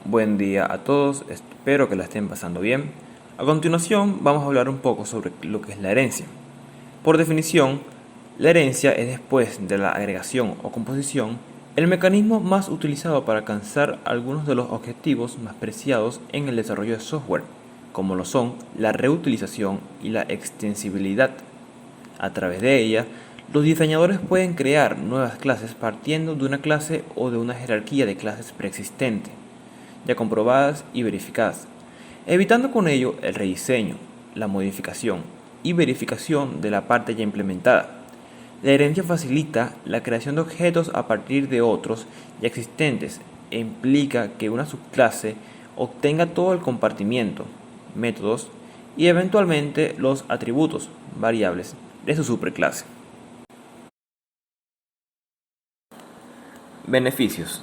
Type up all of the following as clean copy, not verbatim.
Buen día a todos, espero que la estén pasando bien. A continuación vamos a hablar un poco sobre lo que es la herencia. Por definición, la herencia es, después de la agregación o composición, el mecanismo más utilizado para alcanzar algunos de los objetivos más preciados en el desarrollo de software, como lo son la reutilización y la extensibilidad. A través de ella, los diseñadores pueden crear nuevas clases partiendo de una clase o de una jerarquía de clases preexistente, ya comprobadas y verificadas, evitando con ello el rediseño, la modificación y verificación de la parte ya implementada. La herencia facilita la creación de objetos a partir de otros ya existentes e implica que una subclase obtenga todo el compartimiento, métodos y eventualmente los atributos, variables, de su superclase. Beneficios.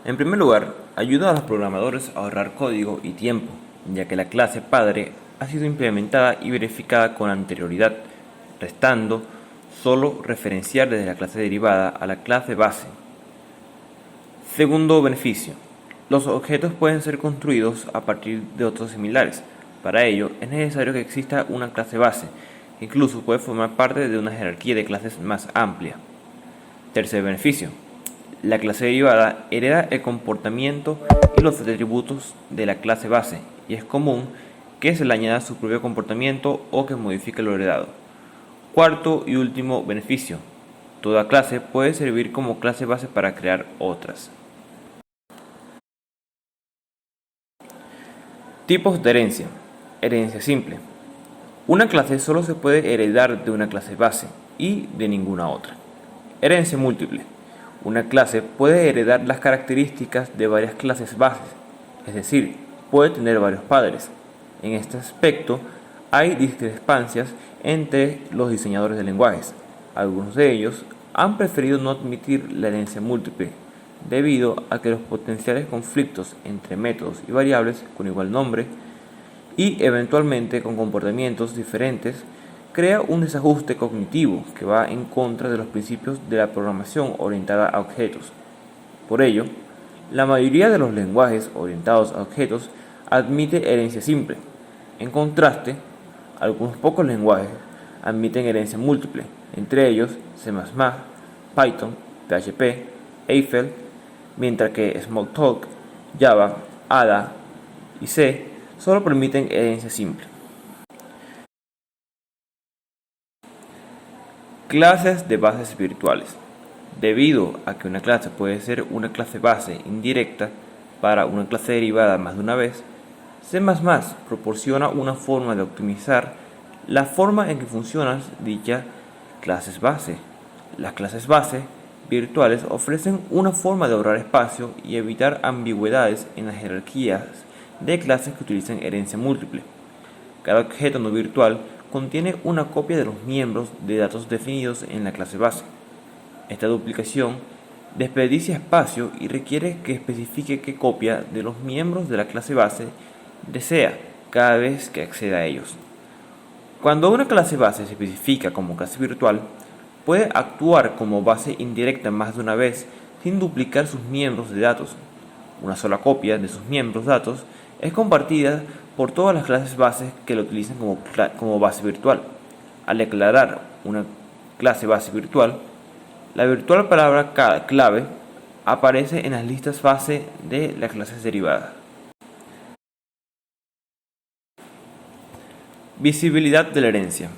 En primer lugar, ayuda a los programadores a ahorrar código y tiempo, ya que la clase padre ha sido implementada y verificada con anterioridad, restando solo referenciar desde la clase derivada a la clase base. Segundo beneficio. Los objetos pueden ser construidos a partir de otros similares. Para ello, es necesario que exista una clase base, que incluso puede formar parte de una jerarquía de clases más amplia. Tercer beneficio. La clase derivada hereda el comportamiento y los atributos de la clase base, y es común que se le añada su propio comportamiento o que modifique lo heredado. Cuarto y último beneficio. Toda clase puede servir como clase base para crear otras. Tipos de herencia. Herencia simple. Una clase solo se puede heredar de una clase base y de ninguna otra. Herencia múltiple. Una clase puede heredar las características de varias clases bases, es decir, puede tener varios padres. En este aspecto hay discrepancias entre los diseñadores de lenguajes. Algunos de ellos han preferido no admitir la herencia múltiple, debido a que los potenciales conflictos entre métodos y variables con igual nombre y eventualmente con comportamientos diferentes crea un desajuste cognitivo que va en contra de los principios de la programación orientada a objetos. Por ello, la mayoría de los lenguajes orientados a objetos admite herencia simple. En contraste, algunos pocos lenguajes admiten herencia múltiple, entre ellos C++, Python, PHP, Eiffel, mientras que Smalltalk, Java, Ada y C solo permiten herencia simple. Clases de bases virtuales. Debido a que una clase puede ser una clase base indirecta para una clase derivada más de una vez, C++ proporciona una forma de optimizar la forma en que funcionan dichas clases base. Las clases base virtuales ofrecen una forma de ahorrar espacio y evitar ambigüedades en las jerarquías de clases que utilizan herencia múltiple. Cada objeto no virtual contiene una copia de los miembros de datos definidos en la clase base. Esta duplicación desperdicia espacio y requiere que especifique qué copia de los miembros de la clase base desea cada vez que acceda a ellos. Cuando una clase base se especifica como clase virtual, puede actuar como base indirecta más de una vez sin duplicar sus miembros de datos. Una sola copia de sus miembros datos es compartida por todas las clases bases que lo utilizan como base virtual. Al declarar una clase base virtual, la virtual palabra clave aparece en las listas base de las clases derivadas. Visibilidad de la herencia.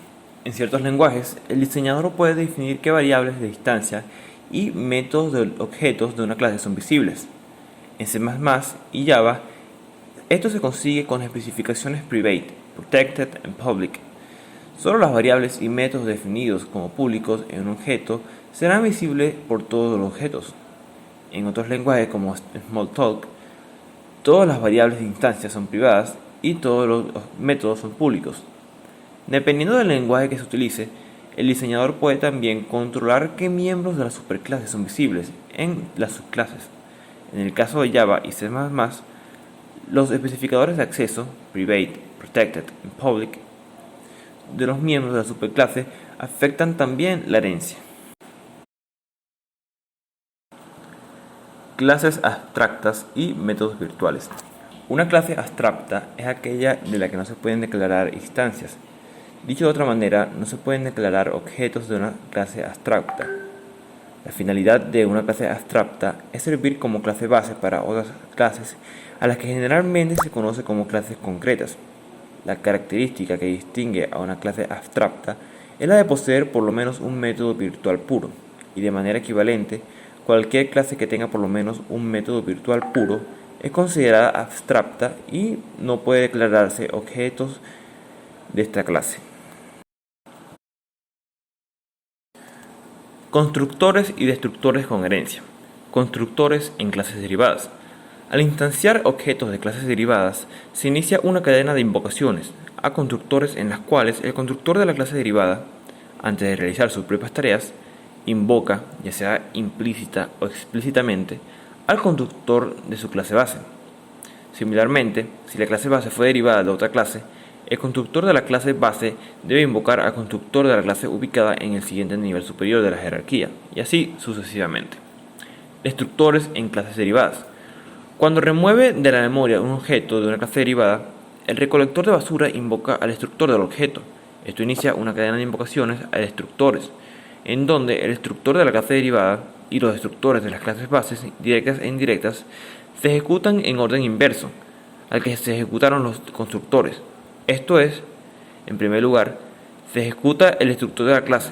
En ciertos lenguajes, el diseñador puede definir qué variables de distancia y métodos de objetos de una clase son visibles. En C++ y Java, esto se consigue con especificaciones private, protected y public. Solo las variables y métodos definidos como públicos en un objeto serán visibles por todos los objetos. En otros lenguajes como Smalltalk, todas las variables de instancia son privadas y todos los métodos son públicos. Dependiendo del lenguaje que se utilice, el diseñador puede también controlar qué miembros de la superclase son visibles en las subclases. En el caso de Java y C++, los especificadores de acceso, private, protected y public, de los miembros de la superclase afectan también la herencia. Clases abstractas y métodos virtuales. Una clase abstracta es aquella de la que no se pueden declarar instancias. Dicho de otra manera, no se pueden declarar objetos de una clase abstracta. La finalidad de una clase abstracta es servir como clase base para otras clases a las que generalmente se conoce como clases concretas. La característica que distingue a una clase abstracta es la de poseer por lo menos un método virtual puro, y de manera equivalente, cualquier clase que tenga por lo menos un método virtual puro es considerada abstracta y no puede declararse objetos de esta clase. Constructores y destructores con herencia. Constructores en clases derivadas. Al instanciar objetos de clases derivadas, se inicia una cadena de invocaciones a constructores en las cuales el constructor de la clase derivada, antes de realizar sus propias tareas, invoca, ya sea implícita o explícitamente, al constructor de su clase base. Similarmente, si la clase base fue derivada de otra clase, el constructor de la clase base debe invocar al constructor de la clase ubicada en el siguiente nivel superior de la jerarquía, y así sucesivamente. Destructores en clases derivadas. Cuando remueve de la memoria un objeto de una clase derivada, el recolector de basura invoca al destructor del objeto. Esto inicia una cadena de invocaciones a destructores, en donde el destructor de la clase derivada y los destructores de las clases bases, directas e indirectas, se ejecutan en orden inverso al que se ejecutaron los constructores. Esto es, en primer lugar, se ejecuta el destructor de la clase,